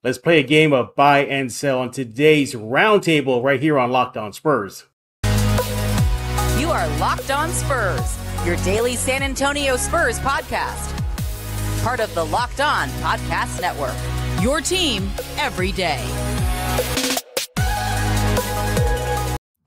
Let's play a game of buy and sell on today's Roundtable right here on Locked On Spurs. You are Locked On Spurs, your daily San Antonio Spurs podcast. Part of the Locked On Podcast Network, your team every day.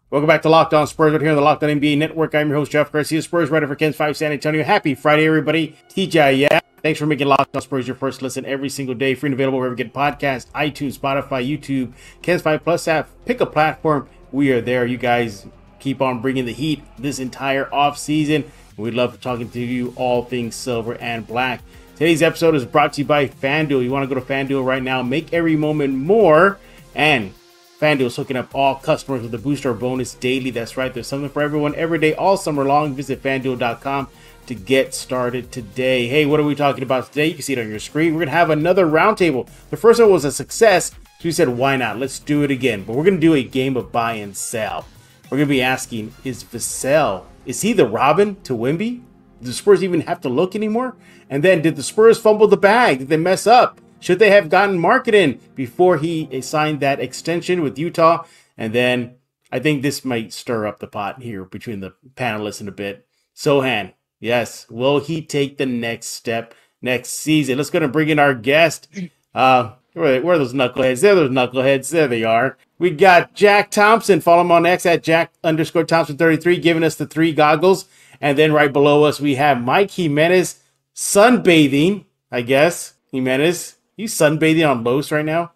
Welcome back to Locked On Spurs right here on the Locked On NBA Network. I'm your host, Jeff Garcia, Spurs writer for Ken's 5 San Antonio. Happy Friday, everybody. TJ, yeah. Thanks for making Locked On Spurs your first listen every single day. Free and available wherever you get podcasts, iTunes, Spotify, YouTube, Ken's 5 Plus app. Pick a platform. We are there. You guys keep on bringing the heat this entire offseason. We'd love talking to you all things silver and black. Today's episode is brought to you by FanDuel. You want to go to FanDuel right now. Make every moment more. And FanDuel is hooking up all customers with a booster bonus daily. That's right. There's something for everyone every day, all summer long. Visit FanDuel.com to get started today. Hey, what are we talking about today? You can see it on your screen. We're going to have another roundtable. The first one was a success. So we said, why not? Let's do it again. But we're going to do a game of buy and sell. We're going to be asking, is Vassell, is he the Robin to Wemby? Do the Spurs even have to look anymore? And then, did the Spurs fumble the bag? Did they mess up? Should they have gotten Markkanen before he signed that extension with Utah? And then I think this might stir up the pot here between the panelists in a bit. Sochan, yes, will he take the next step next season? Let's go and bring in our guest. Where are those knuckleheads? There are those knuckleheads. There they are. We got Jack Thompson. Follow him on X at Jack_Thompson33, giving us the 3 goggles. And then right below us, we have Mike Jimenez sunbathing, I guess. Jimenez, you sunbathing on Los right now?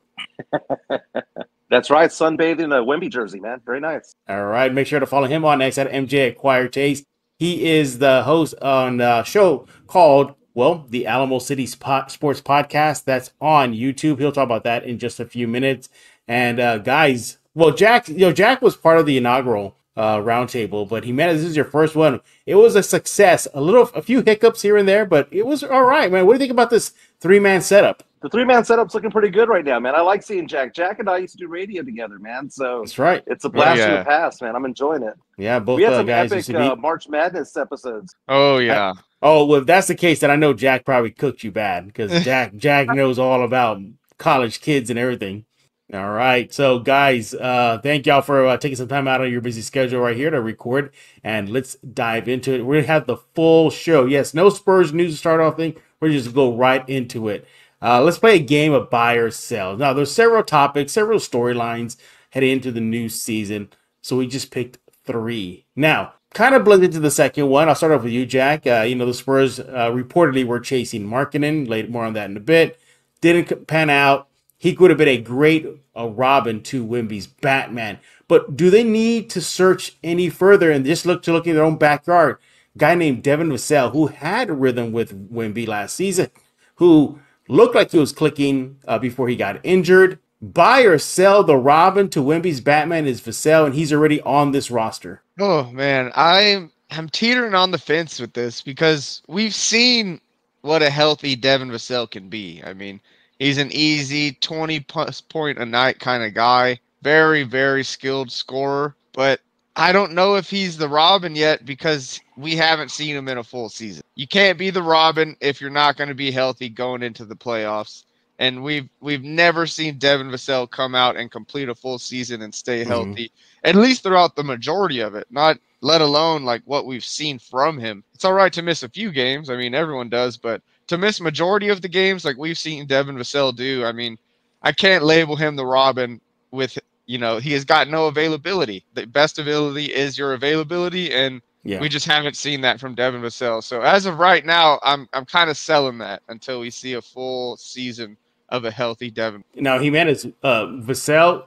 That's right, sunbathing in a Wemby jersey, man. Very nice. All right, make sure to follow him on X at MJ Acquire Taste. He is the host on a show called, the Alamocity Sports Podcast. That's on YouTube. He'll talk about that in just a few minutes. And guys, Jack was part of the inaugural roundtable, but Jimenez, this is your first one. It was a success. A few hiccups here and there, but it was all right, man. What do you think about this 3-man setup? The 3-man setup's looking pretty good right now, man. I like seeing Jack. Jack and I used to do radio together, man. So that's right. It's a blast from the past, man. I'm enjoing it. Yeah, both we had some guys epic March Madness episodes. Oh yeah. Well, if that's the case, then I know Jack probably cooked you bad because Jack knows all about college kids and everything. All right. So, guys, thank y'all for taking some time out of your busy schedule right here to record. And let's dive into it. We're going to have the full show. Yes, no Spurs news to start off thing. We're just going to go right into it. Let's play a game of buy or sell. Now, there's several topics, several storylines heading into the new season. So we just picked 3. Now, kind of blend into the second one. I'll start off with you, Jack. The Spurs reportedly were chasing Markkanen. Later, more on that in a bit. Didn't pan out. He could have been a great Robin to Wemby's Batman. But do they need to search any further and just look in their own backyard? A guy named Devni Vassell, who had a rhythm with Wemby last season, who looked like he was clicking before he got injured. Buy or sell the Robin to Wemby's Batman is Vassell, and he's already on this roster. Oh, man. I'm teetering on the fence with this because we've seen what a healthy Devni Vassell can be. I mean, he's an easy 20-plus point a night kind of guy. Very, very skilled scorer. But I don't know if he's the Robin yet because we haven't seen him in a full season. You can't be the Robin if you're not going to be healthy going into the playoffs. And we've never seen Devni Vassell come out and complete a full season and stay healthy, at least throughout the majority of it, not let alone like what we've seen from him. It's all right to miss a few games. I mean, everyone does, but to miss majority of the games like we've seen Devni Vassell do, I mean, I can't label him the Robin with, he has got no availability. The best ability is your availability, and we just haven't seen that from Devni Vassell. So as of right now, I'm kind of selling that until we see a full season of a healthy Devin. Now, Jimenez, Vassell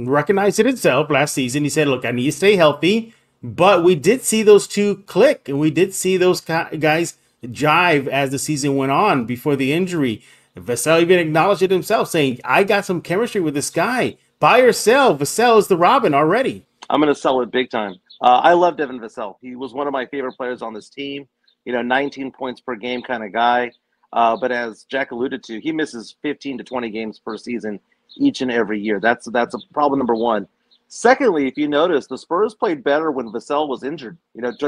recognized it himself last season. He said, look, I need to stay healthy. But we did see those two click, and we did see those guys jive as the season went on before the injury. Vassell even acknowledged it himself, saying, I got some chemistry with this guy. Buy or sell, Vassell is the Robin already. I'm going to sell it big time. I love Devni Vassell. He was one of my favorite players on this team. 19 points per game kind of guy. But as Jack alluded to, he misses 15 to 20 games per season each and every year. That's a problem number one. Secondly, if you notice, the Spurs played better when Vassell was injured.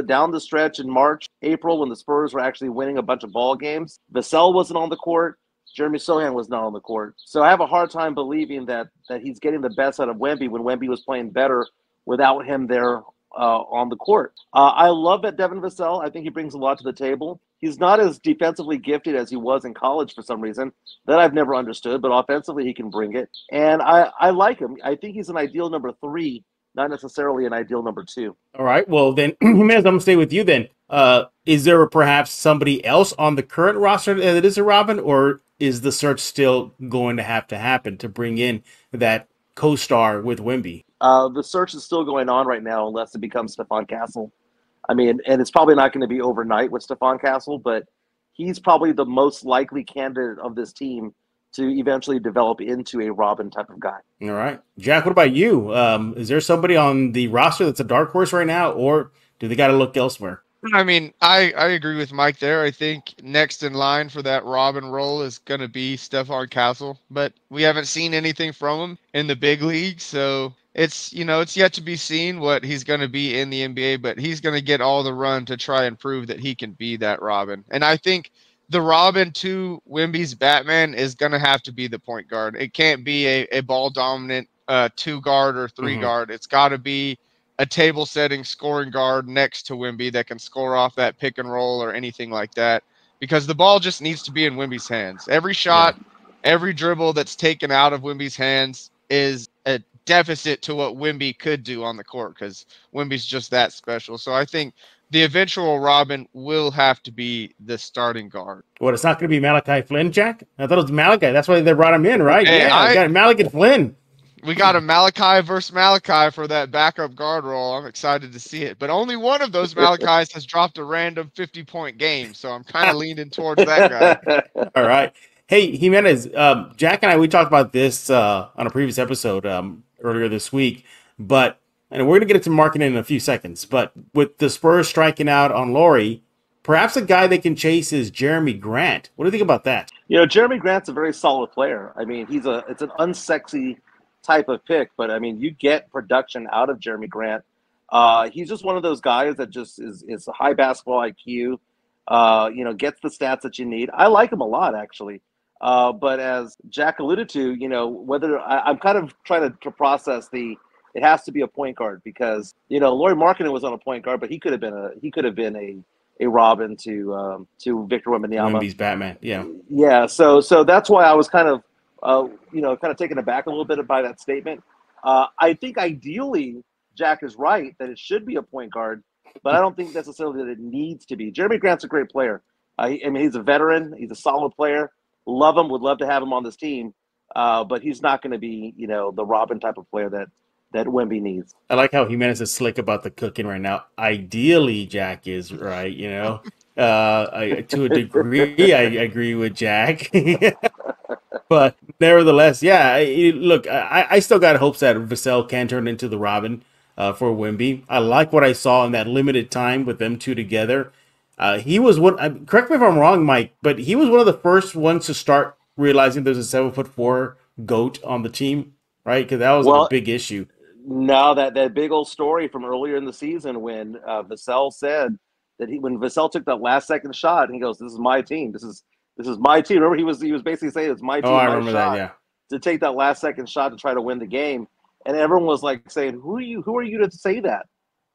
Down the stretch in March, April, when the Spurs were actually winning a bunch of ball games, Vassell wasn't on the court. Jeremy Sochan was not on the court. So I have a hard time believing that he's getting the best out of Wemby when Wemby was playing better without him there on the court. I love that Devin Vassell. I think he brings a lot to the table. He's not as defensively gifted as he was in college for some reason. That I've never understood, but offensively he can bring it. And I like him. I think he's an ideal number 3, not necessarily an ideal number 2. All right. Well, then, Jimenez, I'm going to stay with you then. Is there perhaps somebody else on the current roster that is a Robin, or is the search still going to have to happen to bring in that co-star with Wemby? The search is still going on right now unless it becomes Stephon Castle. I mean, and it's probably not going to be overnight with Stephon Castle, but he's probably the most likely candidate of this team to eventually develop into a Robin type of guy. All right. Jack, what about you? Is there somebody on the roster that's a dark horse right now, or do they got to look elsewhere? I mean, I agree with Mike there. I think next in line for that Robin role is going to be Stephon Castle, but we haven't seen anything from him in the big league, so it's yet to be seen what he's going to be in the NBA, but he's going to get all the run to try and prove that he can be that Robin. And I think the Robin to Wemby's Batman is going to have to be the point guard. It can't be a ball dominant 2 guard or 3 guard. It's got to be a table-setting scoring guard next to Wemby that can score off that pick and roll or anything like that, because the ball just needs to be in Wemby's hands. Every shot, every dribble that's taken out of Wemby's hands is a deficit to what Wemby could do on the court, because Wemby's just that special. So I think the eventual Robin will have to be the starting guard. What, it's not going to be Malachi Flynn, Jack? I thought it was Malachi. That's why they brought him in, right? Hey, I got Malachi Flynn. We got a Malachi versus Malachi for that backup guard role. I'm excited to see it. But only one of those Malachis has dropped a random 50-point game, so I'm kind of leaning towards that guy. All right. Hey, Jimenez, Jack and I, we talked about this on a previous episode earlier this week, but and we're going to get into marketing in a few seconds, but with the Spurs striking out on Lauri, perhaps a guy they can chase is Jeremy Grant. What do you think about that? Jeremy Grant's a very solid player. I mean, it's an unsexy type of pick, but I mean, you get production out of Jeremy Grant. He's just one of those guys that just is a high basketball IQ, gets the stats that you need. I like him a lot, actually. But as Jack alluded to, whether I'm kind of trying to process it has to be a point guard, because, Lauri Markkanen was on a point guard, but he could have been a Robin to Victor Wembanyama. Wemby's Batman. Yeah. Yeah. So that's why I was kind of taken aback a little bit by that statement. I think ideally Jack is right that it should be a point guard, but I don't think necessarily that it needs to be. Jeremy Grant's a great player. I mean, he's a veteran. He's a solid player. Love him. Would love to have him on this team. But he's not going to be, the Robin type of player that Wemby needs. I like how Jimenez is slick about the cooking right now. Ideally, Jack is right, to a degree, I agree with Jack. But nevertheless, look, I still got hopes that Vassell can turn into the Robin for Wemby. I like what I saw in that limited time with them two together. He was one. Correct me if I'm wrong, Mike, but he was one of the first ones to start realizing there's a 7'4" GOAT on the team, right? Because that was a big issue. No, that big old story from earlier in the season when Vassell said that when Vassell took that last second shot, and he goes, "This is my team. This is my team." Remember, he was basically saying, "It's my team." I remember that. Yeah. To take that last second shot to try to win the game, and everyone was like saying, "Who are you to say that?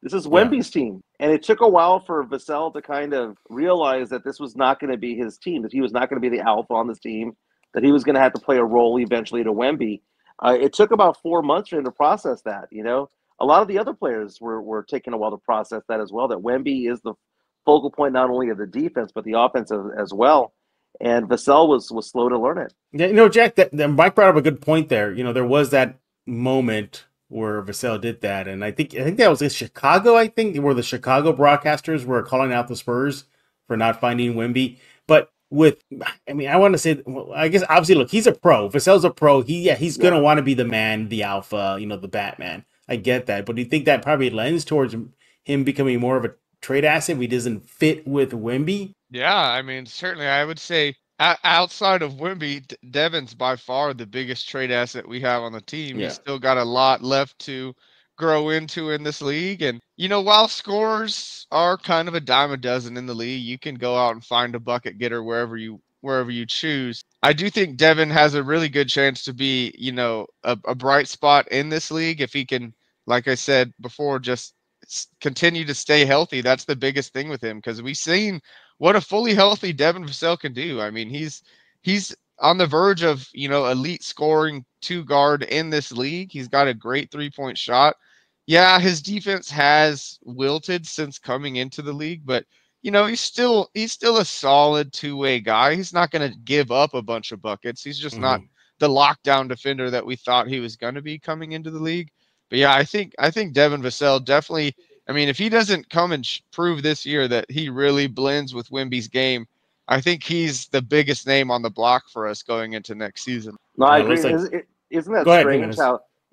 This is Wemby's team." And it took a while for Vassell to kind of realize that this was not going to be his team, that he was not going to be the alpha on this team, that he was going to have to play a role eventually to Wemby. It took about 4 months for him to process that. A lot of the other players were taking a while to process that as well, that Wemby is the focal point not only of the defense but the offense as well. And Vassell was slow to learn it. Yeah, Jack, that Mike brought up a good point there. There was that moment where Vassell did that, and I think that was in Chicago. I think where the Chicago broadcasters were calling out the Spurs for not finding Wemby. But I want to say, I guess obviously, look, he's a pro. Vassell's a pro. He's gonna want to be the man, the alpha, the Batman. I get that, but do you think that probably lends towards him becoming more of a trade asset if he doesn't fit with Wemby? Yeah, I mean, certainly I would say outside of Wemby, Devin's by far the biggest trade asset we have on the team. Yeah. He's still got a lot left to grow into in this league. And, while scorers are kind of a dime a dozen in the league, you can go out and find a bucket getter wherever you wherever you choose. I do think Devin has a really good chance to be, you know, a bright spot in this league if he can, like I said before, just continue to stay healthy. That's the biggest thing with him, because we've seen what a fully healthy Devin Vassell can do. I mean, he's on the verge of, you know, elite scoring two guard in this league. He's got a great 3-point shot. Yeah, his defense has wilted since coming into the league, but you know, he's still a solid two-way guy. He's not going to give up a bunch of buckets. He's just not the lockdown defender that we thought he was going to be coming into the league. But yeah, I think Devin Vassell definitely. I mean, if he doesn't come and prove this year that he really blends with Wemby's game, I think he's the biggest name on the block for us going into next season. No, I agree. Isn't that strange?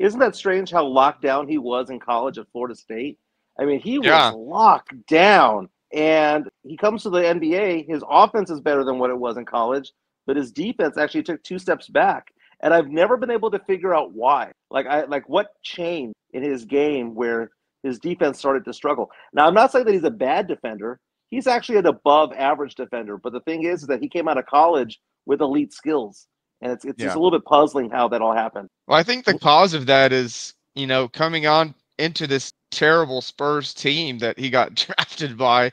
Isn't that strange how locked down he was in college at Florida State? I mean, he was locked down. And he comes to the NBA, his offense is better than what it was in college, but his defense actually took 2 steps back. And I've never been able to figure out why. Like what changed in his game where his defense started to struggle. Now, I'm not saying that he's a bad defender. He's actually an above average defender. But the thing is that he came out of college with elite skills. And it's just a little bit puzzling how that all happened. Well, I think the cause of that is, you know, coming on into this terrible Spurs team that he got drafted by,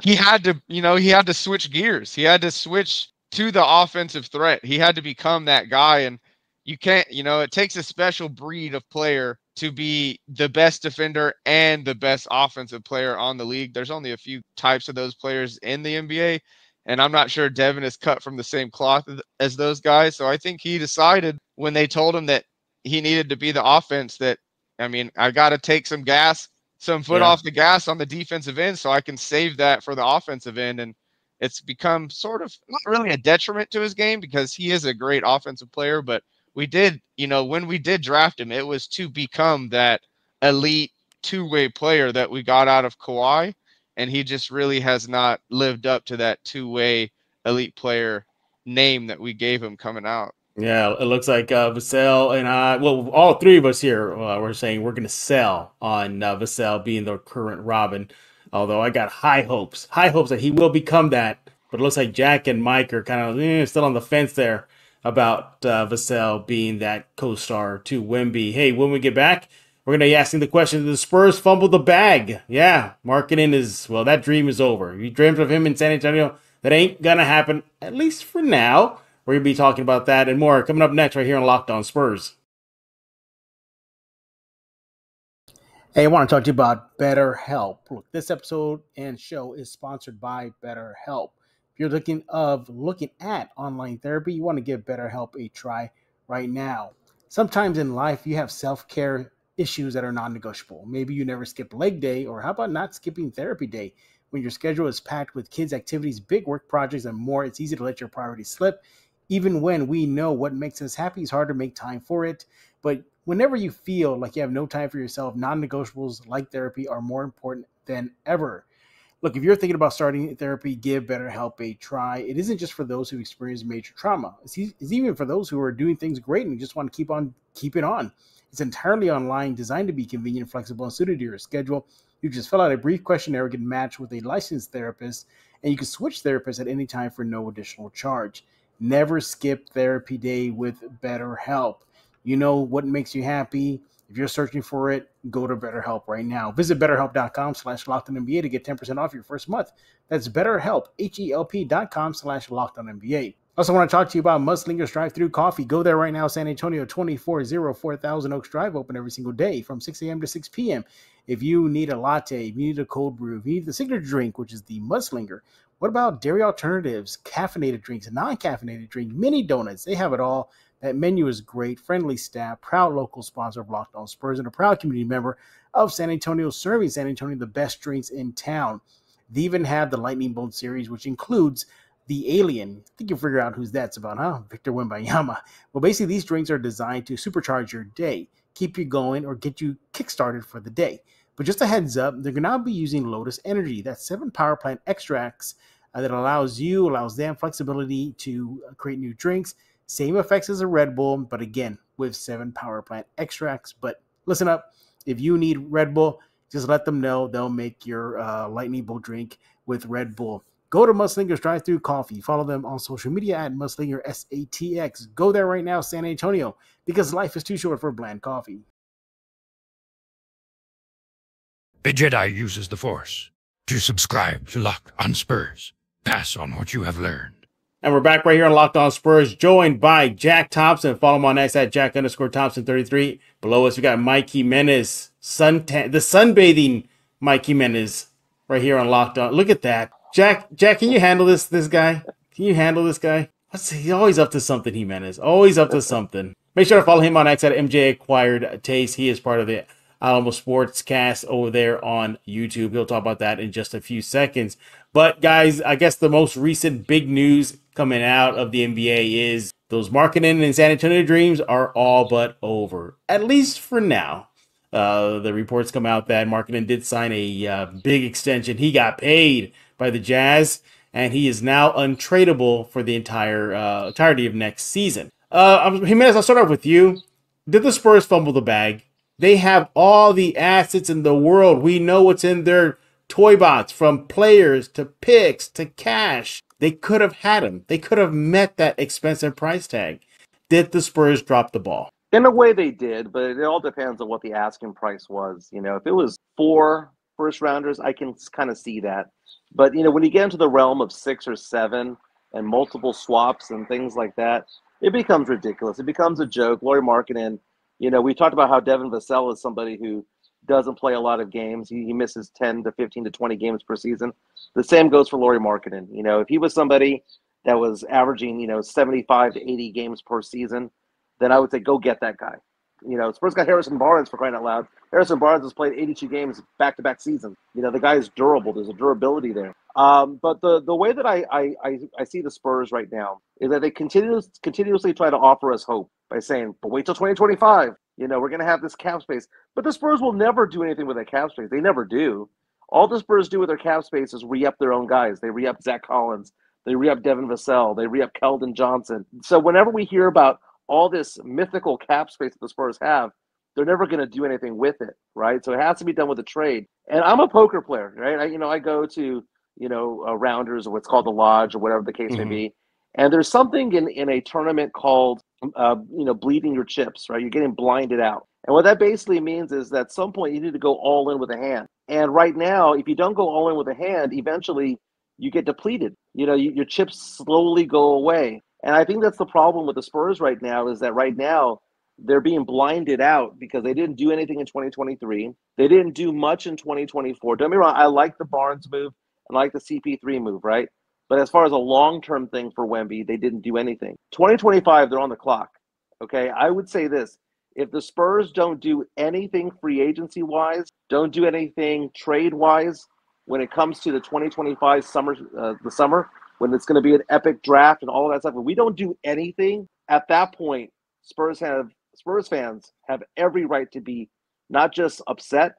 he had to switch gears. He had to switch to the offensive threat. He had to become that guy. And you can't, you know, it takes a special breed of player to be the best defender and the best offensive player on the league. There's only a few types of those players in the NBA. And I'm not sure Devin is cut from the same cloth as those guys. So I think he decided when they told him that he needed to be the offense that, I mean, I got to take some foot off the gas on the defensive end so I can save that for the offensive end. And it's become sort of not really a detriment to his game because he is a great offensive player. But we did, you know, when we did draft him, it was to become that elite two-way player that we got out of Kawhi. And he just really has not lived up to that two-way elite player name that we gave him coming out. Yeah, it looks like Vassell and I, well, all three of us here, we're saying we're going to sell on Vassell being the current Robin. Although I got high hopes that he will become that. But it looks like Jack and Mike are kind of still on the fence there about Vassell being that co-star to Wemby. Hey, when we get back, we're going to be asking the question, did the Spurs fumble the bag? Yeah, Markkanen is, well, that dream is over. You dreamt of him in San Antonio. That ain't going to happen, at least for now. We're going to be talking about that and more coming up next right here on Locked On Spurs. Hey, I want to talk to you about BetterHelp. Look, this episode and show is sponsored by BetterHelp. If you're looking at online therapy, you want to give BetterHelp a try right now. Sometimes in life, you have self-care issues that are non-negotiable. Maybe you never skip leg day, or how about not skipping therapy day? When your schedule is packed with kids' activities, big work projects, and more, it's easy to let your priorities slip. Even when we know what makes us happy, it's hard to make time for it. But whenever you feel like you have no time for yourself, non-negotiables like therapy are more important than ever. Look, if you're thinking about starting therapy, give BetterHelp a try. It isn't just for those who experience major trauma. It's even for those who are doing things great and just want to keep it on. It's entirely online, designed to be convenient, flexible, and suited to your schedule. You just fill out a brief questionnaire, get matched with a licensed therapist, and you can switch therapists at any time for no additional charge. Never skip therapy day with BetterHelp. You know what makes you happy. If you're searching for it, go to BetterHelp right now. Visit BetterHelp.com/LockedOnNBA to get 10% off your first month. That's BetterHelp, HELP.com/LockedOnNBA. Also want to talk to you about Mudslingers Drive-Thru Coffee. Go there right now, San Antonio, 2404 Thousand Oaks Drive, open every single day from 6 a.m. to 6 p.m. If you need a latte, if you need a cold brew, if you need the signature drink, which is the Mudslinger, what about dairy alternatives, caffeinated drinks, non-caffeinated drinks, mini donuts? They have it all. That menu is great, friendly staff, proud local sponsor of Locked On Spurs, and a proud community member of San Antonio, serving San Antonio the best drinks in town. They even have the Lightning Bolt series, which includes the Alien. I think you'll figure out who's that's about, huh? Victor Wembanyama. Well, basically, these drinks are designed to supercharge your day, keep you going, or get you kickstarted for the day. But just a heads up, they're going to be using Lotus Energy. That's 7 power plant extracts that allows them flexibility to create new drinks. Same effects as a Red Bull, but again, with 7 power plant extracts. But listen up, if you need Red Bull, just let them know. They'll make your Lightning Bolt drink with Red Bull. Go to Mudslinger's Drive-Thru Coffee. Follow them on social media at Mudslinger SATX. Go there right now, San Antonio, because life is too short for bland coffee. A Jedi uses the Force. To subscribe to Locked On Spurs, pass on what you have learned. And we're back right here on Locked On Spurs, joined by Jack Thompson. Follow him on X at Jack_Thompson33. Below us, we got Mike Jimenez, the sunbathing Mike Jimenez, right here on Locked On. Look at that. Jack, can you handle this guy? Can you handle this guy? He's always up to something, Jimenez. Always up to something. Make sure to follow him on X at MJ Acquired Taste. He is part of the Alamo Sportscast over there on YouTube. He'll talk about that in just a few seconds. But guys, I guess the most recent big news coming out of the NBA is those Markkanen and San Antonio Dreams are all but over, at least for now. The reports come out that Markkanen did sign a big extension. He got paid by the Jazz, and he is now untradeable for the entirety of next season. Jimenez, I'll start off with you. Did the Spurs fumble the bag? They have all the assets in the world. We know what's in their toy box, from players to picks to cash. They could have had him. They could have met that expensive price tag. Did the Spurs drop the ball? In a way they did, but it all depends on what the asking price was. If it was 4 first-rounders, I can kind of see that. But, when you get into the realm of 6 or 7 and multiple swaps and things like that, it becomes ridiculous. It becomes a joke. Lauri Markkanen, we talked about how Devni Vassell is somebody who doesn't play a lot of games. He misses 10 to 15 to 20 games per season. The same goes for Lauri Markkanen. If he was somebody that was averaging, 75 to 80 games per season, then I would say go get that guy. Spurs got Harrison Barnes, for crying out loud. Harrison Barnes has played 82 games back-to-back seasons. The guy is durable. There's a durability there. But the way that I see the Spurs right now is that they continuously try to offer us hope by saying, but wait till 2025. We're going to have this cap space. But the Spurs will never do anything with that cap space. They never do. All the Spurs do with their cap space is re-up their own guys. They re-up Zach Collins. They re-up Devin Vassell. They re-up Keldon Johnson. So whenever we hear about all this mythical cap space that the Spurs have, they're never going to do anything with it, right? So it has to be done with a trade. And I'm a poker player, right? I go to, rounders or what's called the lodge or whatever the case may be. And there's something in a tournament called, bleeding your chips, right? You're getting blinded out. And what that basically means is that at some point you need to go all in with a hand. And right now, if you don't go all in with a hand, eventually you get depleted. Your chips slowly go away. And I think that's the problem with the Spurs right now, is that right now they're being blinded out because they didn't do anything in 2023. They didn't do much in 2024. Don't get me wrong, I like the Barnes move and I like the CP3 move, right? But as far as a long-term thing for Wemby, they didn't do anything. 2025, they're on the clock, okay? I would say this. If the Spurs don't do anything free agency-wise, don't do anything trade-wise when it comes to the 2025 summer, when it's going to be an epic draft and all of that stuff, when we don't do anything, at that point, Spurs fans have every right to be not just upset,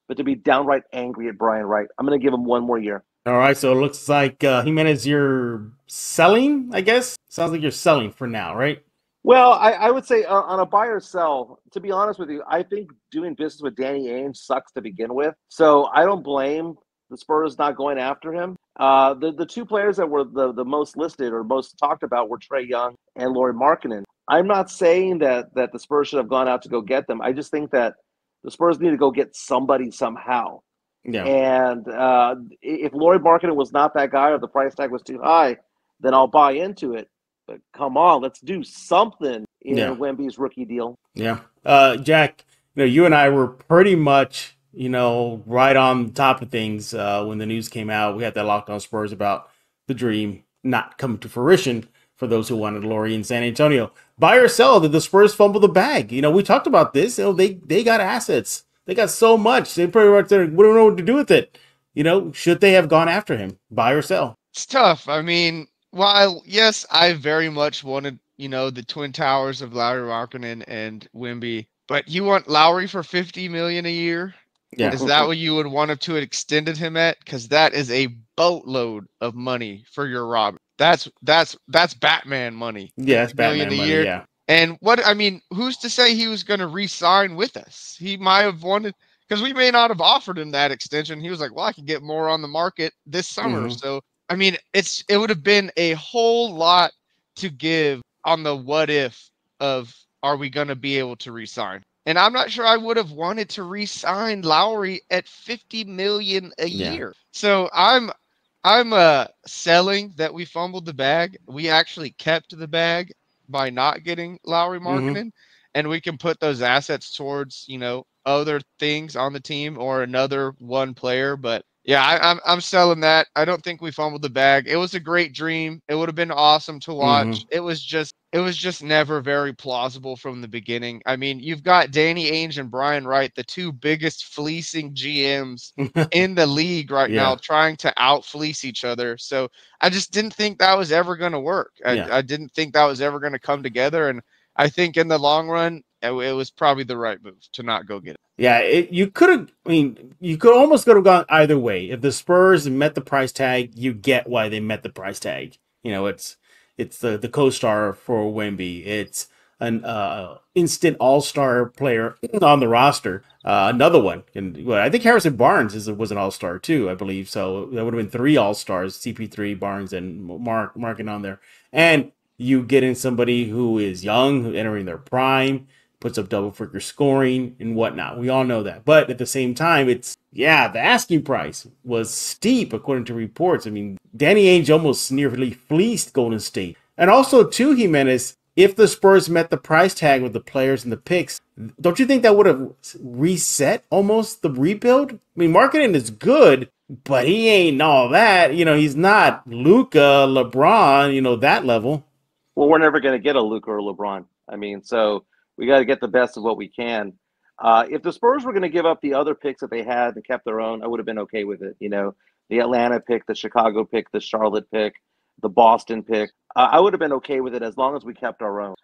but to be downright angry at Brian Wright. I'm going to give him one more year. All right, so it looks like Jimenez, you're selling, I guess? Sounds like you're selling for now, right? Well, I would say on a buy or sell, to be honest with you, I think doing business with Danny Ainge sucks to begin with. So I don't blame the Spurs not going after him. The two players that were the most listed or most talked about were Trae Young and Lauri Markkanen. I'm not saying that the Spurs should have gone out to go get them. I just think that the Spurs need to go get somebody somehow. Yeah. And if Lauri Markkanen was not that guy or the price tag was too high, then I'll buy into it. But come on, let's do something in Wemby's rookie deal. Yeah. Jack, you and I were pretty much, right on top of things when the news came out. We had that Locked On Spurs about the dream not coming to fruition for those who wanted Lauri in San Antonio. Buy or sell, did the Spurs fumble the bag? We talked about this. They got assets. They got so much. They pretty much we don't know what to do with it. Should they have gone after him? Buy or sell? It's tough. I mean, while, yes, I very much wanted, the twin towers of Lauri Markkanen and Wemby, but you want Lauri for $50 million a year? Yeah. Is that what you would want to have extended him at? Because that is a boatload of money for your Robin. That's Batman money. Yeah, it's Batman money. Year. Yeah. And who's to say he was going to re-sign with us? He might have wanted, because we may not have offered him that extension. He was like, well, I can get more on the market this summer. Mm-hmm. So, I mean, it would have been a whole lot to give on the what if of are we going to be able to re-sign? And I'm not sure I would have wanted to re-sign Lauri at $50 million a year. So I'm selling that we fumbled the bag. We actually kept the bag by not getting Lauri Markkanen, and we can put those assets towards, other things on the team or another one player. But yeah, I'm selling that. I don't think we fumbled the bag. It was a great dream. It would have been awesome to watch. It was just never very plausible from the beginning. I mean, you've got Danny Ainge and Brian Wright, the two biggest fleecing GMs in the league right now, trying to out fleece each other. So I just didn't think that was ever going to work. I didn't think that was ever going to come together. And I think in the long run, it was probably the right move to not go get it. Yeah, you could almost could have gone either way. If the Spurs met the price tag, you get why they met the price tag. It's the co-star for Wemby. It's an instant all-star player on the roster. Another one, and I think Harrison Barnes was an all-star too, I believe. So that would have been 3 all-stars: CP3, Barnes, and Markkanen on there. And you get in somebody who is young, entering their prime, puts up double-figure scoring and whatnot. We all know that. But at the same time, the asking price was steep according to reports. I mean, Danny Ainge almost nearly fleeced Golden State. And also, too, Jimenez, if the Spurs met the price tag with the players and the picks, don't you think that would have reset almost the rebuild? I mean, Markkanen is good, but he ain't all that. He's not Luka, LeBron, that level. Well, we're never going to get a Luka or LeBron. I mean, so we got to get the best of what we can. If the Spurs were going to give up the other picks that they had and kept their own, I would have been okay with it. The Atlanta pick, the Chicago pick, the Charlotte pick, the Boston pick. I would have been okay with it as long as we kept our own.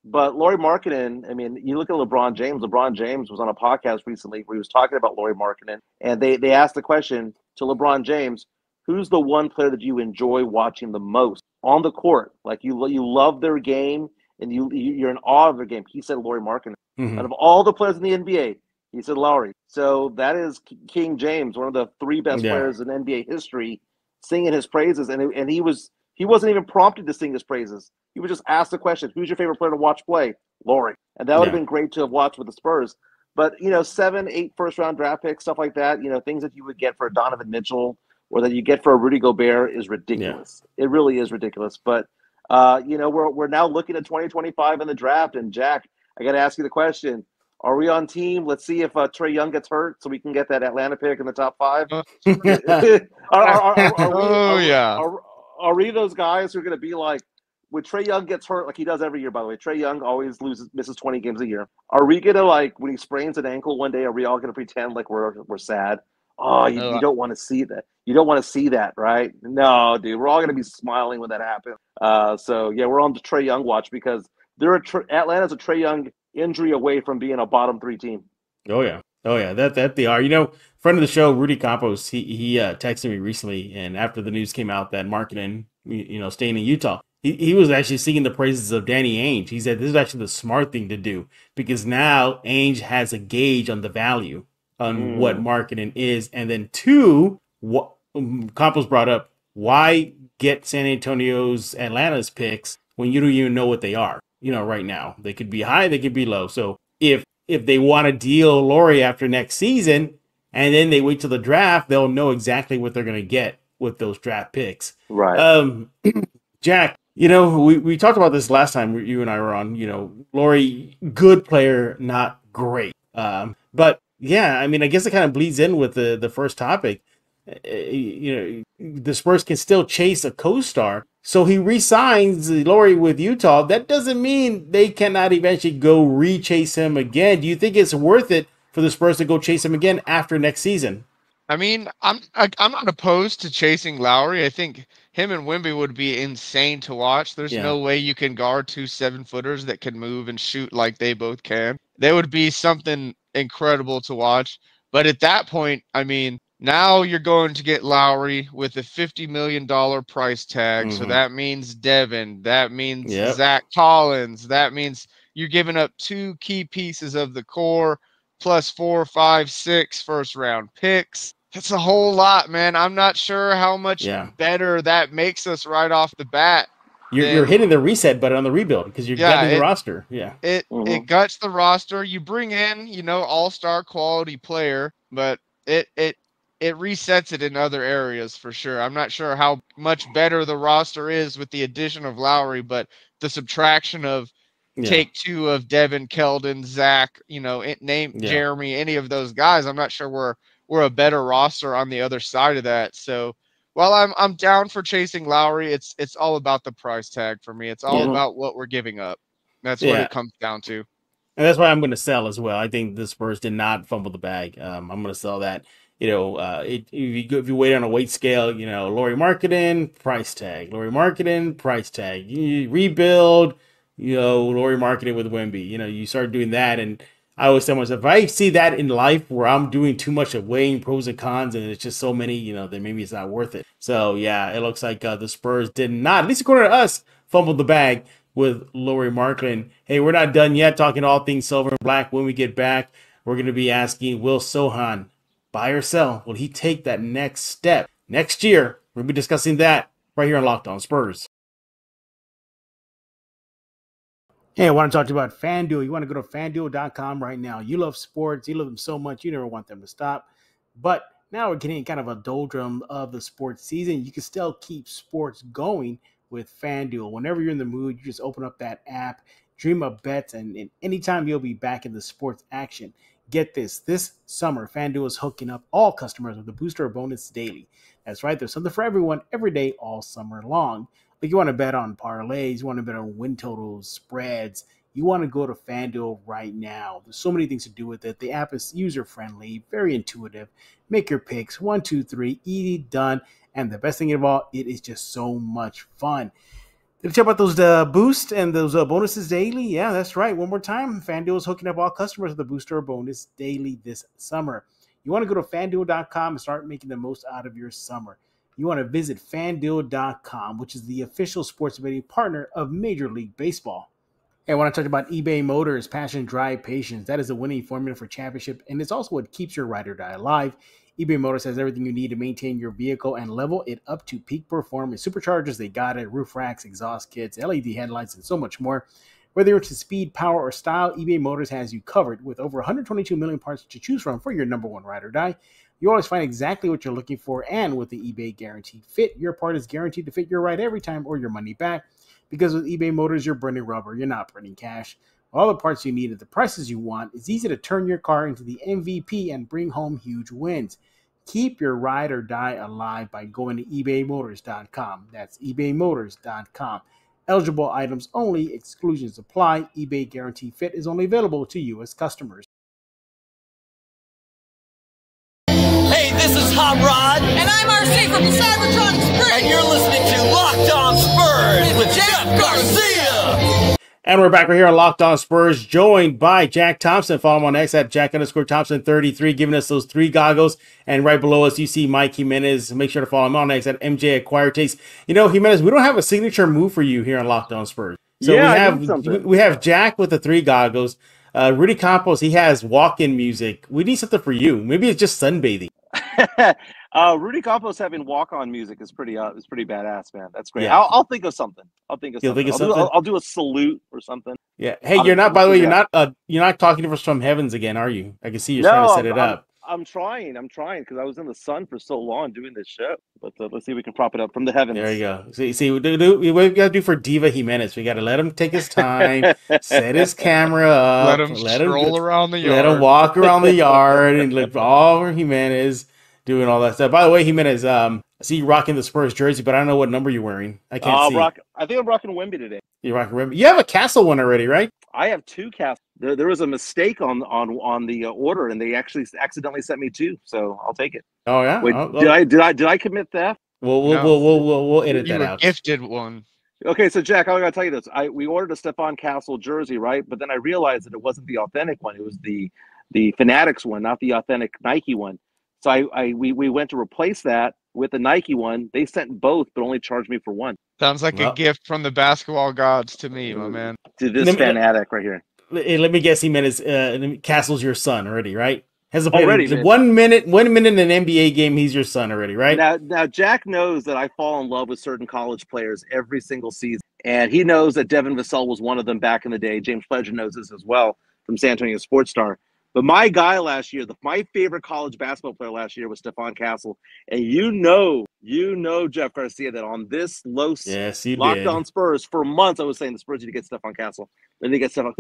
But Lauri Markkanen, I mean, you look at LeBron James. LeBron James was on a podcast recently where he was talking about Lauri Markkanen, and they asked the question to LeBron James, who's the one player that you enjoy watching the most on the court? Like you love their game and you're in awe of their game. He said Lauri Markkanen. Out of all the players in the NBA, he said Lauri. So that is King James, one of the 3 best players in NBA history, singing his praises. And he wasn't even prompted to sing his praises. He was just asked the question, who's your favorite player to watch play? Lauri. And that would have been great to have watched with the Spurs. But, 7, 8 first-round draft picks, stuff like that, things that you would get for Donovan Mitchell or that you get for a Rudy Gobert is ridiculous. Yeah. It really is ridiculous. But, we're now looking at 2025 in the draft. And, Jack, I got to ask you the question. Are we on team? Let's see if Trae Young gets hurt so we can get that Atlanta pick in the top 5. Are we those guys who are going to be like, when Trae Young gets hurt, like he does every year, by the way, Trae Young always misses 20 games a year. Are we going to, like, when he sprains an ankle one day, are we all going to pretend like we're sad? You don't want to see that. You don't want to see that, right? No, dude. We're all going to be smiling when that happens. We're on the Trae Young watch because Atlanta's a Trae Young injury away from being a bottom 3 team. Oh yeah, that they are. Friend of the show, Rudy Campos, he texted me recently, and after the news came out that Markkanen, staying in Utah, he was actually singing the praises of Danny Ainge. He said this is actually the smart thing to do because now Ainge has a gauge on the value on what Markkanen is, and then 2, what Campos brought up, why get San Antonio's Atlanta's picks when you don't even know what they are? Right now they could be high, they could be low. So if they want to deal Lauri after next season and then they wait till the draft, they'll know exactly what they're going to get with those draft picks. Right. Jack, we talked about this last time you and I were on, Lauri, good player, not great. But yeah, I mean, I guess it kind of bleeds in with the first topic. The Spurs can still chase a co-star. So he re-signs Lauri with Utah. That doesn't mean they cannot eventually go re-chase him again. Do you think it's worth it for the Spurs to go chase him again after next season? I mean, I'm not opposed to chasing Lauri. I think him and Wemby would be insane to watch. There's no way you can guard 2 7-footers that can move and shoot like they both can. They would be something incredible to watch. But at that point, I mean, now you're going to get Lauri with a $50 million price tag. So that means Devin. That means Zach Collins. That means you're giving up 2 key pieces of the core plus 4, 5, 6 first-round picks. That's a whole lot, man. I'm not sure how much better that makes us right off the bat. You're hitting the reset button on the rebuild because you're gutting the roster. Yeah. It guts the roster. You bring in, all-star quality player, but it resets it in other areas for sure. I'm not sure how much better the roster is with the addition of Lauri, but the subtraction of take two of Devin, Keldon, Zach, Jeremy, any of those guys, I'm not sure we're a better roster on the other side of that. So while I'm down for chasing Lauri, it's all about the price tag for me. It's all about what we're giving up. That's what it comes down to. And that's why I'm going to sell as well. I think the Spurs did not fumble the bag. I'm going to sell that. If you wait on a weight scale, Lauri Markkanen, price tag. Lauri Markkanen, price tag. You rebuild, Lauri Markkanen with Wemby. You start doing that, and I always tell myself, if I see that in life where I'm doing too much of weighing pros and cons, and it's just so many, then maybe it's not worth it. So yeah, it looks like the Spurs did not, at least according to us, fumble the bag with Lauri Markkanen. Hey, we're not done yet talking all things silver and black. When we get back, we're going to be asking, will Sochan buy or sell? Will he take that next step next year? We'll be discussing that right here on Locked On Spurs. Hey, I want to talk to you about FanDuel. You want to go to FanDuel.com right now. You love sports. You love them so much. You never want them to stop. But now we're getting kind of a doldrum of the sports season. You can still keep sports going with FanDuel. Whenever you're in the mood, you just open up that app, dream up bets, and anytime you'll be back in the sports action. Get this summer, FanDuel is hooking up all customers with a booster bonus daily. That's right, there's something for everyone every day all summer long. Like you want to bet on parlays, you want to bet on win totals, spreads, you want to go to FanDuel right now. There's so many things to do with it. The app is user-friendly, very intuitive. Make your picks, 1, 2, 3, easy, done. And the best thing of all, it is just so much fun. Did you check about those boosts and those bonuses daily? Yeah, that's right. One more time, FanDuel is hooking up all customers with a booster bonus daily this summer. You want to go to FanDuel.com and start making the most out of your summer. You want to visit FanDuel.com, which is the official sports betting partner of Major League Baseball. Hey, I want to talk about eBay Motors, passion, drive, patience. That is the winning formula for championship, and it's also what keeps your ride or die alive. eBay Motors has everything you need to maintain your vehicle and level it up to peak performance. Superchargers, they got it. Roof racks, exhaust kits, LED headlights, and so much more. Whether you're into speed, power, or style, eBay Motors has you covered with over 122 million parts to choose from for your number one ride or die. You always find exactly what you're looking for, and with the eBay Guaranteed Fit, your part is guaranteed to fit your ride every time or your money back. Because with eBay Motors, you're burning rubber, you're not burning cash. All the parts you need at the prices you want, it's easy to turn your car into the MVP and bring home huge wins. Keep your ride or die alive by going to ebaymotors.com. That's ebaymotors.com. Eligible items only, exclusions apply. eBay Guarantee Fit is only available to U.S. customers. Hey, this is Hot Rod. And I'm RC from Cybertron Spurs. And you're listening to Locked On Spurs with Jeff Garcia. And we're back right here on Locked On Spurs, joined by Jack Thompson. Follow him on X at Jack_Thompson33, giving us those 3 goggles. And right below us, you see Mike Jimenez. Make sure to follow him on X at MJ Acquire Taste. Jimenez, we don't have a signature move for you here on Locked On Spurs. So we have Jack with the 3 goggles. Rudy Campos, he has walk-in music. We need something for you. Maybe it's just sunbathing. Rudy Campos having walk-on music is pretty badass, man. That's great. Yeah. I'll think of something. I'll do a salute or something. Yeah. Hey, you're not. By the way, you're not talking to us from heavens again, are you? I can see you're trying to set it up. I'm trying because I was in the sun for so long doing this show. But let's see if we can prop it up from the heavens. There you go. See, what we got to do for Diva Jimenez. We got to let him take his time, set his camera up, let him stroll around the yard, let him walk around the yard, and look all over Jimenez doing all that stuff. By the way, Jimenez, I see you rocking the Spurs jersey, but I don't know what number you're wearing. I can't see. I think I'm rocking Wemby today. You're rocking Wemby. You have a Castle one already, right? I have 2 castles. There was a mistake on the order, and they actually accidentally sent me 2, so I'll take it. Oh yeah. Wait, did I commit theft? We'll edit that out. Gifted one. Okay, so Jack, I gotta tell you this. We ordered a Stephon Castle jersey, right? But then I realized that it wasn't the authentic one. It was the Fanatics one, not the authentic Nike one. So we went to replace that with the Nike one. They sent both, but only charged me for one. Sounds like a gift from the basketball gods to me, my man. To this fanatic right here. Let me guess, Jimenez, Castle's your son already, right? Hasn't played Already, man. 1 minute in an NBA game. He's your son already, right? Now, Jack knows that I fall in love with certain college players every single season, and he knows that Devin Vassell was one of them back in the day. James Pledger knows this as well from San Antonio Sports Star. But my guy last year, my favorite college basketball player last year was Stephon Castle, and you know, Jeff Garcia, that on this Locked On Spurs for months, I was saying the Spurs need to get Stephon Castle. Then they get Stephon.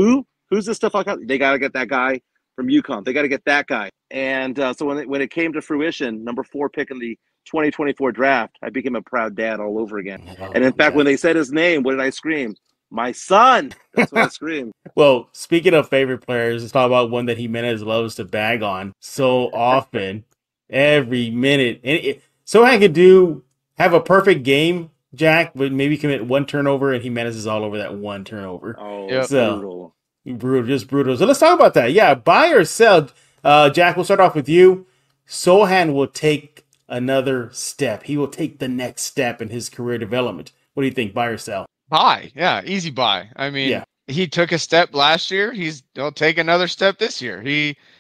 Who's this Stephon Castle? They got to get that guy from UConn. They got to get that guy. And so when it came to fruition, number 4 pick in the 2024 draft, I became a proud dad all over again. And in fact, when they said his name, what did I scream? My son. That's what I screamed. Well, speaking of favorite players, let's talk about one that Jimenez loves to bag on so often, every minute. And Sochan could have a perfect game, Jack, but maybe commit 1 turnover, and Jimenez is all over that 1 turnover. Oh, yep. So, brutal, just brutal. So let's talk about that. Yeah, buy or sell. Jack, we'll start off with you. Sochan will take another step. He will take the next step in his career development. What do you think, buy or sell? Buy. Yeah, easy buy. I mean, he took a step last year. He'll take another step this year.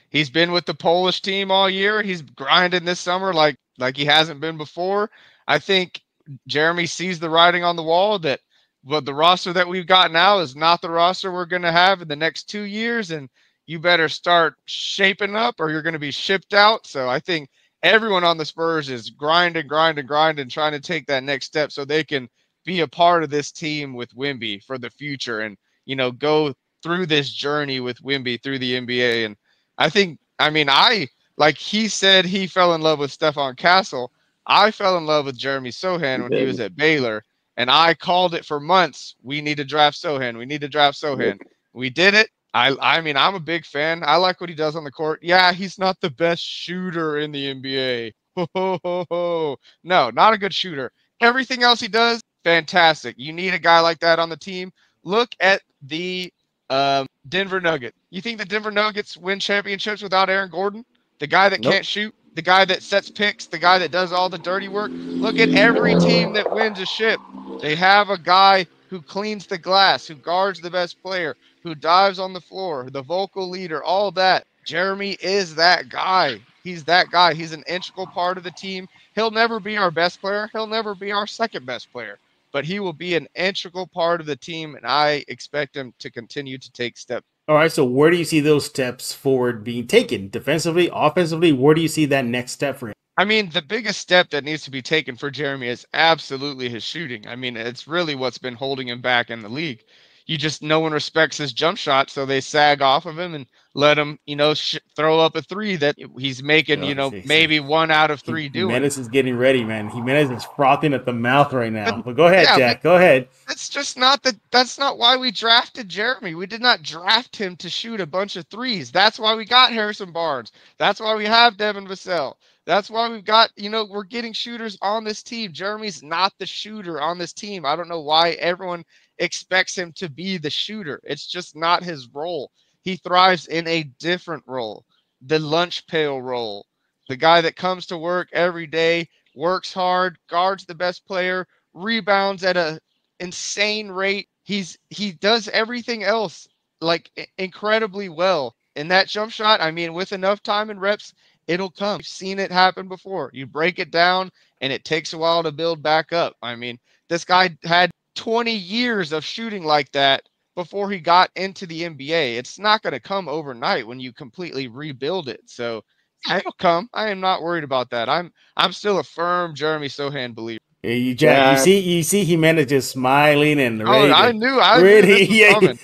He's been with the Polish team all year. He's grinding this summer like he hasn't been before. I think Jeremy sees the writing on the wall that the roster that we've got now is not the roster we're going to have in the next 2 years, and you better start shaping up or you're going to be shipped out. So I think everyone on the Spurs is grinding, trying to take that next step so they can be a part of this team with Wemby for the future and, go through this journey with Wemby through the NBA. And like he said, he fell in love with Stephon Castle. I fell in love with Jeremy Sochan when he was at Baylor, and I called it for months. We need to draft Sochan. We need to draft Sochan. We did it. I mean, I'm a big fan. I like what he does on the court. Yeah, he's not the best shooter in the NBA. No, not a good shooter. Everything else he does, fantastic. You need a guy like that on the team. Look at the Denver Nuggets. You think the Denver Nuggets win championships without Aaron Gordon? The guy that can't shoot, the guy that sets picks, the guy that does all the dirty work. Look at every team that wins a ship. They have a guy who cleans the glass, who guards the best player, who dives on the floor, the vocal leader, all that. Jeremy is that guy. He's that guy. He's an integral part of the team. He'll never be our best player. He'll never be our second best player. But he will be an integral part of the team, and I expect him to continue to take steps. All right, so where do you see those steps forward being taken? Defensively, offensively, where do you see that next step for him? I mean, the biggest step that needs to be taken for Jeremy is absolutely his shooting. I mean, it's really what's been holding him back in the league. No one respects his jump shot, so they sag off of him and let him, throw up a 3 that he's making, maybe 1 out of 3 doing. Jimenez is getting ready, man. Jimenez is frothing at the mouth right now. But go ahead, Jack. Go ahead. That's not why we drafted Jeremy. We did not draft him to shoot a bunch of 3s. That's why we got Harrison Barnes. That's why we have Devin Vassell. That's why we've got, we're getting shooters on this team. Jeremy's not the shooter on this team. I don't know why everyone expects him to be the shooter. It's just not his role. He thrives in a different role, the lunch pail role, the guy that comes to work every day, works hard, guards the best player, rebounds at an insane rate. He does everything else like incredibly well. And that jump shot, I mean, with enough time and reps, it'll come. You've seen it happen before. You break it down and it takes a while to build back up. I mean, this guy had 20 years of shooting like that before he got into the NBA. It's not going to come overnight when you completely rebuild it. So it'll come. I am not worried about that. I'm still a firm Jeremy Sochan believer. Hey, Jack, you see Jimenez just smiling and ready. I knew this was coming.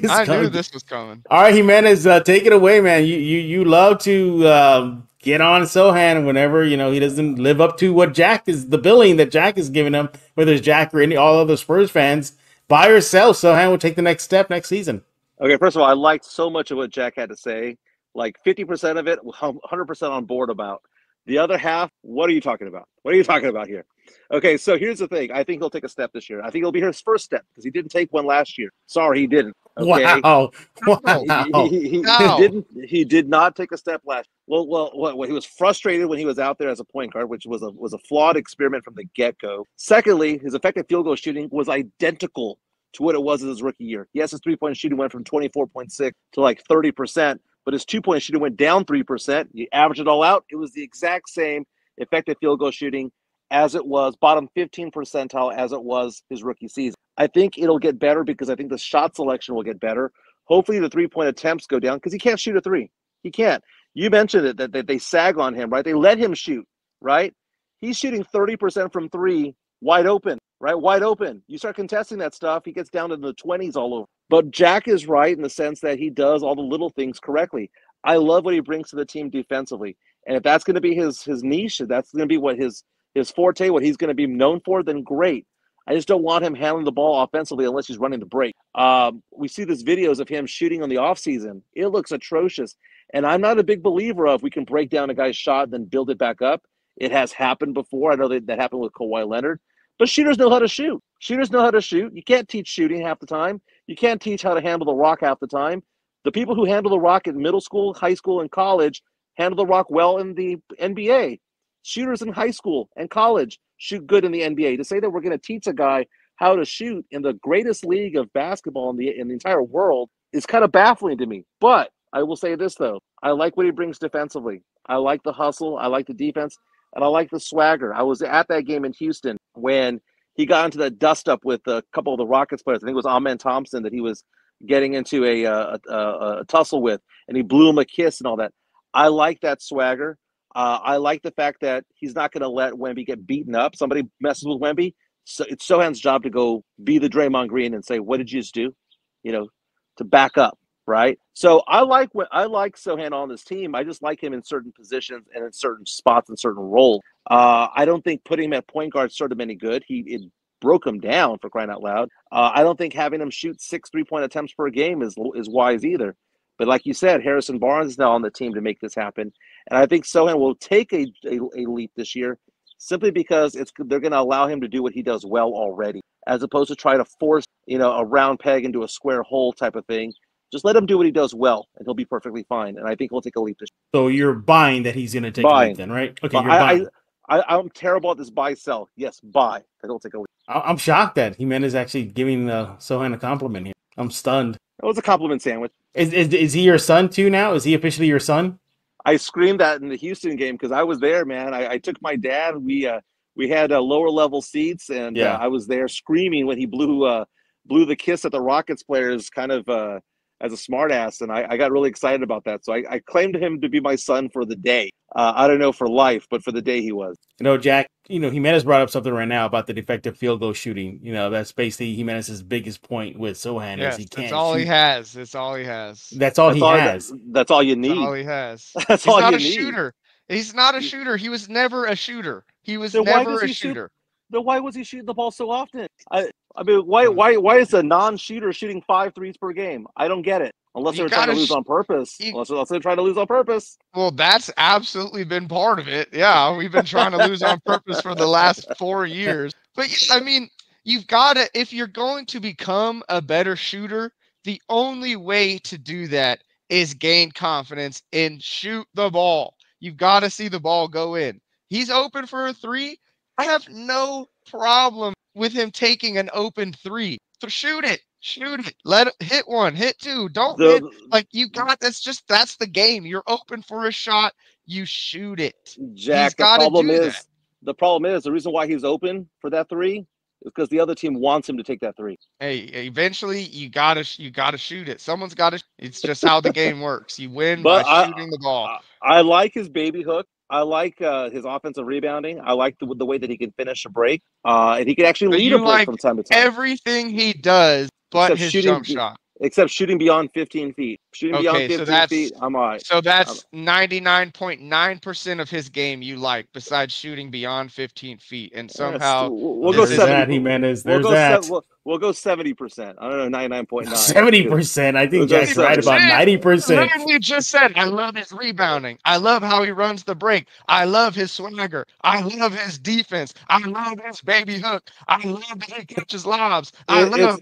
I knew this was coming. All right, Jimenez, take it away, man. You love to get on Sochan whenever he doesn't live up to what the billing that Jack is giving him, whether it's Jack or all other Spurs fans. Buy or sell, Sochan will take the next step next season. Okay, first of all, I liked so much of what Jack had to say. Like 50% of it, 100% on board about. The other half, what are you talking about? What are you talking about here? Okay, so here's the thing. I think he'll take a step this year. I think it'll be his first step because he didn't take one last year. Sorry, he didn't. Okay? Wow. He did not take a step last year. Well, he was frustrated when he was out there as a point guard, which was a flawed experiment from the get-go. Secondly, his effective field goal shooting was identical to what it was in his rookie year. Yes, his three-point shooting went from 24.6 to like 30%, but his 2-point shooting went down 3%. You average it all out, it was the exact same effective field goal shooting as it was, bottom 15 percentile as it was his rookie season. I think it'll get better because I think the shot selection will get better. Hopefully the 3-point attempts go down because he can't shoot a three. He can't. You mentioned it, that they sag on him, right? They let him shoot, right? He's shooting 30% from three, wide open, right? Wide open. You start contesting that stuff, he gets down to the 20s all over. But Jack is right in the sense that he does all the little things correctly. I love what he brings to the team defensively. And if that's going to be his niche, if that's going to be what his forte, what he's going to be known for, then great. I just don't want him handling the ball offensively unless he's running the break. We see these videos of him shooting on the offseason. It looks atrocious. And I'm not a big believer of we can break down a guy's shot and then build it back up. It has happened before. I know that happened with Kawhi Leonard. But shooters know how to shoot. Shooters know how to shoot. You can't teach shooting half the time. You can't teach how to handle the rock half the time. The people who handle the rock in middle school, high school, and college handle the rock well in the NBA. Shooters in high school and college shoot good in the NBA. To say that we're going to teach a guy how to shoot in the greatest league of basketball in the entire world is kind of baffling to me. But I will say this, though. I like what he brings defensively. I like the hustle. I like the defense. And I like the swagger. I was at that game in Houston when he got into that dust-up with a couple of the Rockets players. I think it was Thompson that he was getting into a tussle with, and he blew him a kiss and all that. I like that swagger. I like the fact that he's not going to let Wemby get beaten up. Somebody messes with Wemby, so it's Sochan's job to go be the Draymond Green and say, what did you just do? To back up, right? So I like Sochan on this team. I just like him in certain positions and in certain spots and certain roles. I don't think putting him at point guard served him any good. It broke him down, for crying out loud. I don't think having him shoot 6 3-point attempts per game is wise either. But like you said, Harrison Barnes is now on the team to make this happen. And I think Sochan will take a leap this year simply because they're going to allow him to do what he does well already, as opposed to try to force a round peg into a square hole type of thing. Just let him do what he does well, and he'll be perfectly fine. And I think he'll take a leap this year. So you're buying that he's going to take a leap then, right? Okay, you're buying. I'm terrible at this buy-sell. Yes, buy. But he'll take a leap. I'm shocked that Jimenez actually giving Sochan a compliment here. I'm stunned. It was a compliment sandwich. Is he your son too now? Is he officially your son? I screamed that in the Houston game because I was there, man. I took my dad. We had lower level seats, and I was there screaming when he blew the kiss at the Rockets players, kind of as a smartass, and I got really excited about that. So I claimed him to be my son for the day. I don't know for life, but for the day he was. Jack, Jimenez brought up something right now about the defective field goal shooting. That's basically Jimenez's biggest point with Sochan is he can't. That's all shoot. he has. That's all he has. That's all he has. That's all you need. That's all he has. That's He's all not you a need. shooter. He's not a shooter. He was never a shooter. He was Then never a shooter. Then why was he shooting the ball so often? I mean, why is a non-shooter shooting 5 threes per game? I don't get it. Unless they're trying to lose on purpose. Unless they're trying to lose on purpose. Well, that's absolutely been part of it. Yeah, we've been trying to lose on purpose for the last 4 years. But, I mean, you've got to, if you're going to become a better shooter, the only way to do that is gain confidence and shoot the ball. You've got to see the ball go in. He's open for a 3. I have no problem with him taking an open 3. So shoot it. Shoot it. Let it hit 1, hit 2. Don't hit. Like that's the game. You're open for a shot. You shoot it. Jack, the problem is the reason why he's open for that 3 is because the other team wants him to take that 3. Hey, eventually you gotta shoot it. Someone's got to. It's just how the game works. You win by shooting the ball. I like his baby hook. I like his offensive rebounding. I like the way that he can finish a break. And he can actually lead a break from time to time. Everything he does. But his jump shot. Except shooting beyond 15 feet. Shooting beyond 15 feet, I'm all right. So that's 99.9% of his game you like, besides shooting beyond 15 feet. And somehow we'll go 70. Jimenez. We'll go 70%. I don't know, 99.9. 70%. I think Jack's right about 90%. You just said, I love his rebounding. I love how he runs the break. I love his swagger. I love his defense. I love his baby hook. I love that he catches lobs. I love.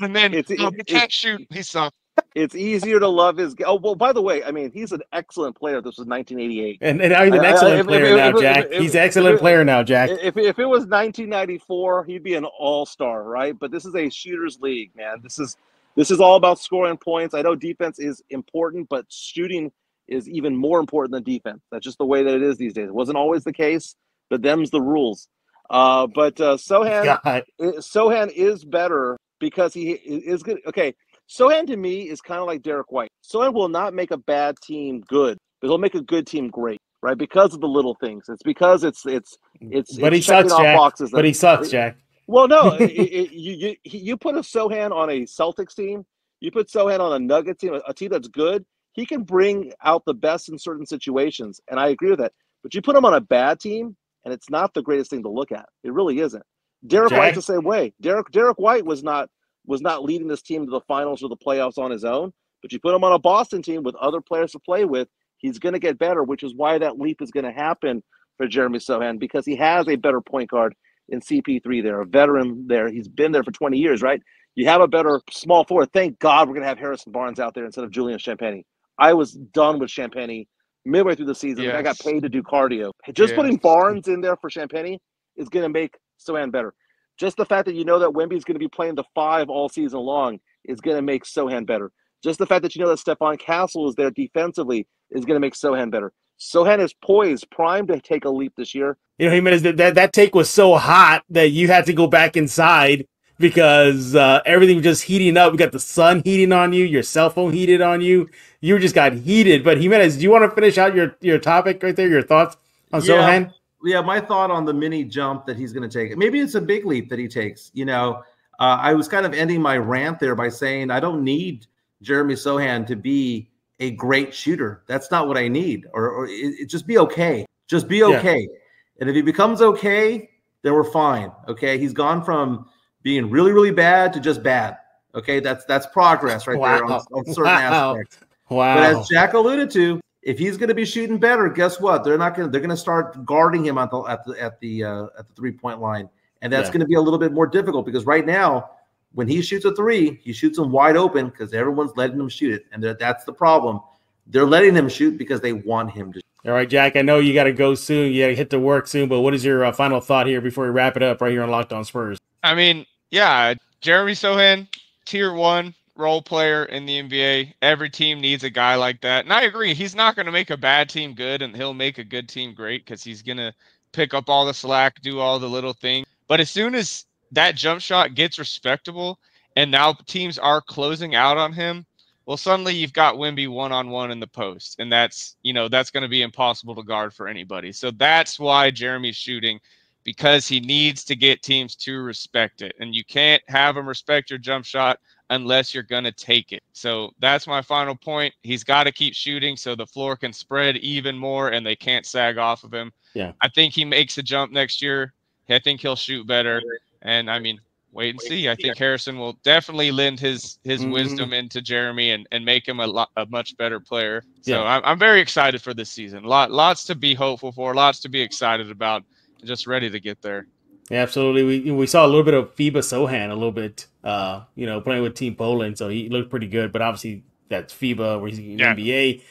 And then he can't shoot. He sucks. It's easier to love his. Oh, well, by the way, I mean, he's an excellent player. This was 1988. And now he's an excellent player now, Jack. He's an excellent player now, Jack. If it was 1994, he'd be an all-star, right? But this is a shooter's league, man. This is This is all about scoring points. I know defense is important, but shooting is even more important than defense. That's just the way that it is these days. It wasn't always the case, but them's the rules. But Sochan is better because he is good. Okay, Sochan to me is kind of like Derek White. Sochan will not make a bad team good, but he'll make a good team great, right? Because of the little things. It's because it's but he sucks, Jack. Boxes but he sucks, Jack. Well, no, you put a Sochan on a Celtics team, you put Sochan on a Nuggets team, a team that's good. He can bring out the best in certain situations, and I agree with that. But you put him on a bad team, and it's not the greatest thing to look at. It really isn't. Derek White's the same way. Derek White was not leading this team to the finals or the playoffs on his own. But you put him on a Boston team with other players to play with, he's going to get better, which is why that leap is going to happen for Jeremy Sochan, because he has a better point guard in CP3 there, a veteran there. He's been there for 20 years, right? You have a better small forward. Thank God we're going to have Harrison Barnes out there instead of Julian Champagnie. I was done with Champagnie midway through the season. Yes. I got paid to do cardio. Just putting Barnes in there for Champagnie is going to make Sochan better. Just the fact that you know that Wemby's going to be playing the 5 all season long is going to make Sochan better. Just the fact that you know that Stephon Castle is there defensively is going to make Sochan better. Sochan is poised, primed to take a leap this year. You know, Jimenez, that take was so hot that you had to go back inside because everything was just heating up. We got the sun heating on you, your cell phone heated on you. You just got heated. But Jimenez, do you want to finish out your topic right there, your thoughts on Sochan? Yeah, my thought on the mini jump that he's going to take. Maybe it's a big leap that he takes. You know, I was kind of ending my rant there by saying I don't need Jeremy Sochan to be a great shooter. That's not what I need. Or just be okay. Just be okay. Yeah. And if he becomes okay, then we're fine. Okay, he's gone from being really, really bad to just bad. Okay, that's progress right there on certain aspects. Wow. But as Jack alluded to, if he's going to be shooting better, guess what? They're going to start guarding him at the 3-point line, and that's going to be a little bit more difficult because right now, when he shoots a 3, he shoots them wide open because everyone's letting him shoot it, and that's the problem. They're letting him shoot because they want him to. All right, Jack, I know you got to go soon. You got to hit to work soon, but what is your final thought here before we wrap it up right here on Locked On Spurs? I mean, yeah, Jeremy Sochan, tier 1 role player in the NBA. Every team needs a guy like that. And I agree, he's not going to make a bad team good, and he'll make a good team great because he's going to pick up all the slack, do all the little things. But as soon as that jump shot gets respectable and now teams are closing out on him, well, suddenly you've got Wemby one-on-one in the post, and that's going to be impossible to guard for anybody. So that's why Jeremy's shooting, because he needs to get teams to respect it. And you can't have them respect your jump shot unless you're going to take it. So that's my final point. He's got to keep shooting so the floor can spread even more and they can't sag off of him. Yeah. I think he makes a jump next year. I think he'll shoot better. And, I mean, wait and see. I think Harrison will definitely lend his wisdom into Jeremy and make him a much better player. So I'm very excited for this season. Lots to be hopeful for, lots to be excited about, and just ready to get there. Yeah, absolutely. We saw a little bit of FIBA Sochan a little bit, playing with Team Poland, so he looked pretty good. But obviously that's FIBA where he's in the NBA.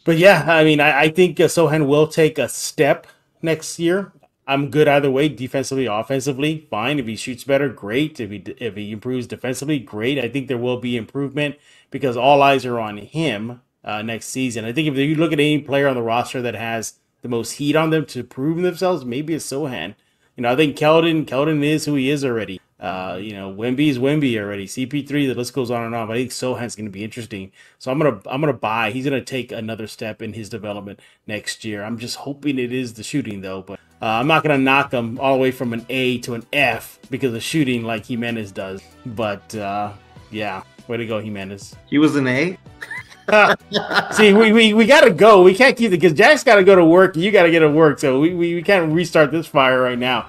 But yeah, I mean, I think Sochan will take a step next year. I'm good either way, defensively, offensively, fine. If he shoots better, great. If he improves defensively, great. I think there will be improvement because all eyes are on him next season. I think if you look at any player on the roster that has the most heat on them to prove themselves, maybe it's Sochan. I think Keldon is who he is already. Wemby is Wemby already. CP3, the list goes on and on. But I think Sochan's going to be interesting. So I'm gonna buy. He's going to take another step in his development next year. I'm just hoping it is the shooting though. But I'm not going to knock him all the way from an A to an F because of shooting like Jimenez does. But yeah, way to go, Jimenez. He was an A. See, we got to go. We can't keep it because Jack's got to go to work. And you got to get to work. So we can't restart this fire right now.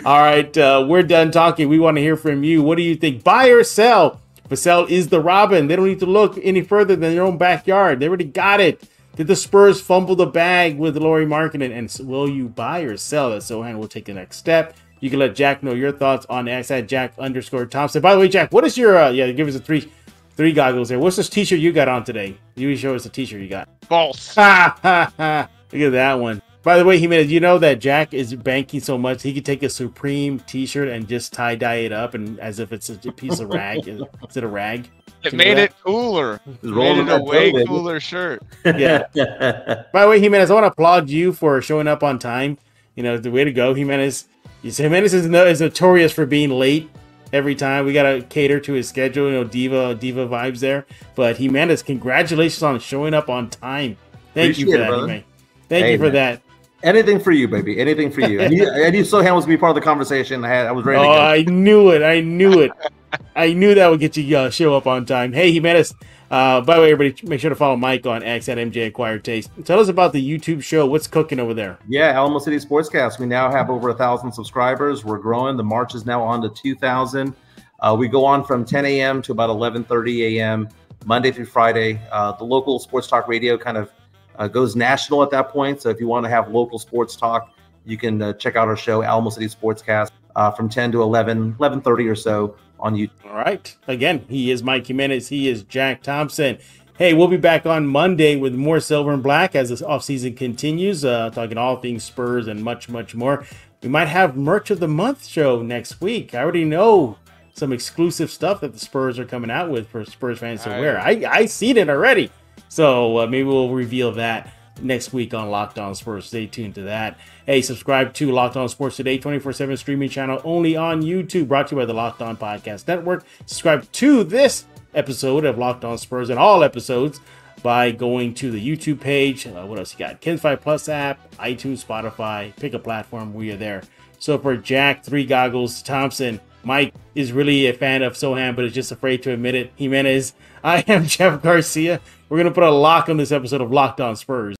All right, we're done talking. We want to hear from you. What do you think? Buy or sell? Vassell is the Robin. They don't need to look any further than their own backyard. They already got it. Did the Spurs fumble the bag with Lauri Markkanen? And will you buy or sell that Sochan will take the next step? You can let Jack know your thoughts on X at Jack_Thompson. By the way, Jack, what is your give us a three goggles there. What's this t-shirt you got on today? You show us the t-shirt you got. False. Look at that one. By the way, Jimenez, you know that Jack is banking so much he could take a Supreme T-shirt and just tie-dye it up, and as if it's a piece of rag. Is it a rag? It made it cooler. It made it a way cooler shirt. Yeah. By the way, Jimenez, I want to applaud you for showing up on time. You know, the way to go, Jimenez. Jimenez is notorious for being late every time. We got to cater to his schedule, you know, diva vibes there. But Jimenez, congratulations on showing up on time. Thank you for that, Jimenez. Thank you for that. Anything for you, baby. Anything for you. I knew Sochan was going to be part of the conversation. I was ready to go. I knew it. I knew that would get you show up on time. Hey, Jimenez. By the way, everybody, make sure to follow Mike on X at MJ Acquired Taste. Tell us about the YouTube show. What's cooking over there? Yeah, Alamocity Sportscast. We now have over 1,000 subscribers. We're growing. The March is now on to 2,000. We go on from 10 a.m. to about 11:30 a.m. Monday through Friday. The local sports talk radio kind of goes national at that point. So if you want to have local sports talk, you can check out our show, Alamocity Sportscast, from 10 to 11:30 or so on YouTube. All right. Again, he is Mike Jimenez. He is Jack Thompson. Hey, we'll be back on Monday with more Silver and Black as this offseason continues, talking all things Spurs and much, much more. We might have Merch of the Month show next week. I already know some exclusive stuff that the Spurs are coming out with for Spurs fans to wear. I seen it already. So maybe we'll reveal that next week on Locked On Spurs. Stay tuned to that. Hey, subscribe to Locked On Sports Today, 24/7 streaming channel only on YouTube, brought to you by the Locked On Podcast Network. Subscribe to this episode of Locked On Spurs and all episodes by going to the YouTube page. What else you got? Ken's 5 Plus app, iTunes, Spotify. Pick a platform. We are there. So for Jack, 3 Goggles, Thompson, Mike is really a fan of Sochan, but is just afraid to admit it. Jimenez, I am Jeff Garcia. We're going to put a lock on this episode of Locked On Spurs.